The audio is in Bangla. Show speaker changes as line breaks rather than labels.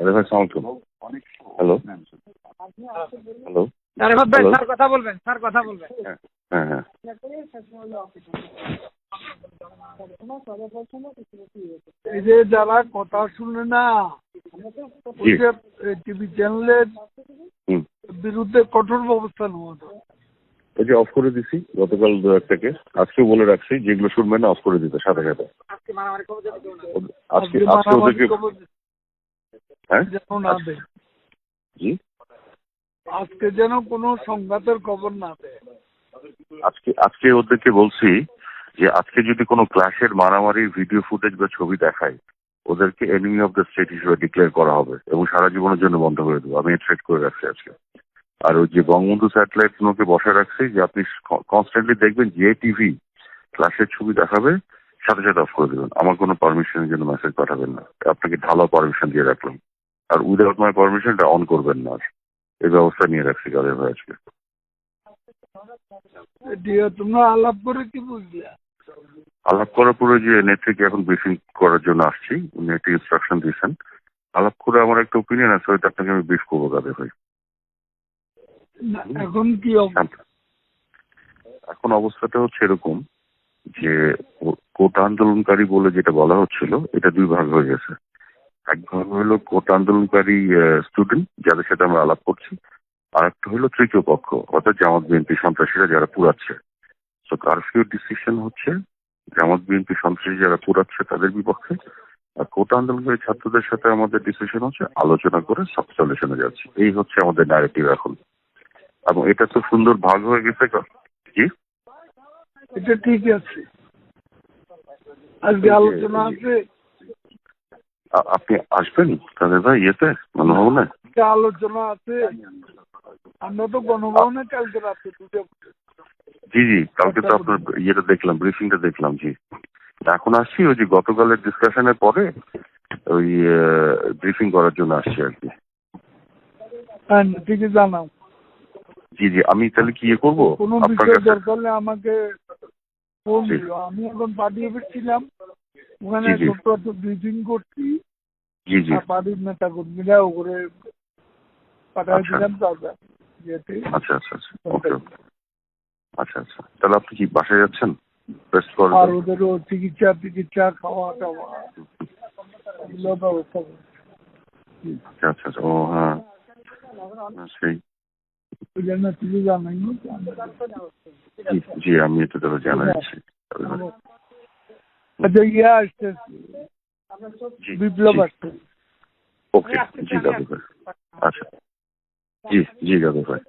ভাই সালাম আলাইকুম। হ্যালো হ্যালো
আরেফাত ভাই,
হ্যালো।
স্যার কথা বলবেন, স্যার কথা বলবেন।
হ্যাঁ হ্যাঁ হ্যাঁ।
এই যে যারা কথা শুনে না,
জি।
টিভি চ্যানেলের
হুম।
বিরুদ্ধে কঠোর ব্যবস্থা নেওয়া দরকার।
ওই যে অফ করে দিছি গতকাল 2-1 থেকে, আজকেও বলে রাখছি যেগুলো শুনবেন না অফ করে দিতে সাথে সাথে।
আজকে মারামারি খবর যেন কেউ না দেয়।
আজকে
আজকে
আজকে
মারামারি
ওদেরকে
খবর
হ্যাঁ
যেন না দেয়।
জি
আজকে যেন কোনো সংঘাতের খবর না দেয়।
আজকে আজকে ওদেরকে বলছি যে আজকে যদি কোনো ক্লাসের মারামারির ভিডিও ফুটেজ বা ছবি দেখায় ওদেরকে এনিমি অফ দ্য স্টেট হিসেবে ডিক্লেয়ার করা হবে এবং সারা জীবনের জন্য বন্ধ করে দেবো। আমি থ্রেট করে রাখছি আজকে। আর ওই যে বঙ্গবন্ধু স্যাটেলাইট গুলোকে বসায় রাখছি যে আপনি কনস্ট্যান্টলি দেখবেন যে টিভি ক্লাসের ছবি দেখাবে সাথে সাথে অফ করে দেবেন। আমার কোনো পারমিশনের জন্য মেসেজ পাঠাবেন না। আপনাকে ঢালাও পারমিশন দিয়ে রাখলাম। আর উইদাউট মাই পারমিশনটা অন করবেন না। এই ব্যবস্থা নিয়ে রাখছি কাদের ভাই আজকে।
তোমরা আলাপ করে কি বুঝলে?
আলাপ করার পরে যে নেত্রীকে এখন ব্রিফিং করার জন্য আসছি, উনি একটা ইনস্ট্রাকশন দিয়েছেন। আলাপ করে আমার একটা ওপিনিয়ন আছে, হয়তো আপনাকে আমি ব্রিফ করবো কাদের ভাই।
এখন কি
এখন অবস্থাটা হচ্ছে এরকম যে কোটা আন্দোলনকারী বলে যেটা বলা হচ্ছিল এটা দুই ভাগ হয়ে গেছে। এক ভাগ হলো কোটা আন্দোলনকারী স্টুডেন্ট যাদের সাথে আমরা আলাপ করছি, আর একটা হলো তৃতীয় পক্ষ অর্থাৎ জামাত বিএনপি সন্ত্রাসীরা যারা পুরাচ্ছে। তো কারফিউ ডিসিশন হচ্ছে জামাত বিএনপি সন্ত্রাসী যারা পুরাচ্ছে তাদের বিপক্ষে, আর কোটা আন্দোলনকারী ছাত্রদের সাথে আমাদের ডিসিশন হচ্ছে আলোচনা করে সব সলিউশনে যাচ্ছে। এই হচ্ছে আমাদের ন্যারেটিভ এখন, এবং এটা তো সুন্দর ভাগ হয়ে গেছে। জি
এটা ঠিক আছে। আজকে আলোচনা আছে,
আপনি আসবেন তাদের ভাই ইয়েতে গণভবনে?
আলোচনা আছে। আমরা তো গণভবনে কালকে রাতে
জি জি, কালকে তো আপনার ইয়েটা দেখলাম, ব্রিফিংটা দেখলাম। জি এখন আসছি ওই যে গতকালের ডিসকাশনের পরে ওই ব্রিফিং করার জন্য আসছি আর কি।
হ্যাঁ ঠিকই জানাও।
জি জি, আমি তাহলে কি ইয়ে করবো
কোনো
আপনার
বিষয়
কাছে?
দরকার হলে আমাকে ফোন দিও। আমি এখন পার্টি অফিস ছিলাম, ওখানে
জি জি
ছোট্ট একটা ব্রিফিং করছি।
জি জি।
পার্টির নেতা কর্মীরা ওপরে পাঠাই দিলাম তাদের ইয়েতে।
আচ্ছা আচ্ছা আচ্ছা, ওকে ওকে। আচ্ছা আচ্ছা, তাহলে আপনি কি বাসায় যাচ্ছেন? রেস্ট
আর
করবেন?
ওদেরও চিকিৎসা খাওয়া টাওয়া এগুলো ব্যবস্থা করছি।
আচ্ছা আচ্ছা আচ্ছা, ও হ্যাঁ সেই।
ওই জন্য কিছু জানাইনি।
জি জি, আমি এটা তো জানাচ্ছি।
আচ্ছা ইয়ে আসছে,
জি
বিপ্লব
জি,
আসছে।
ওকে। জি দাদু ভাই, আচ্ছা। জি জি দাদু ভাই।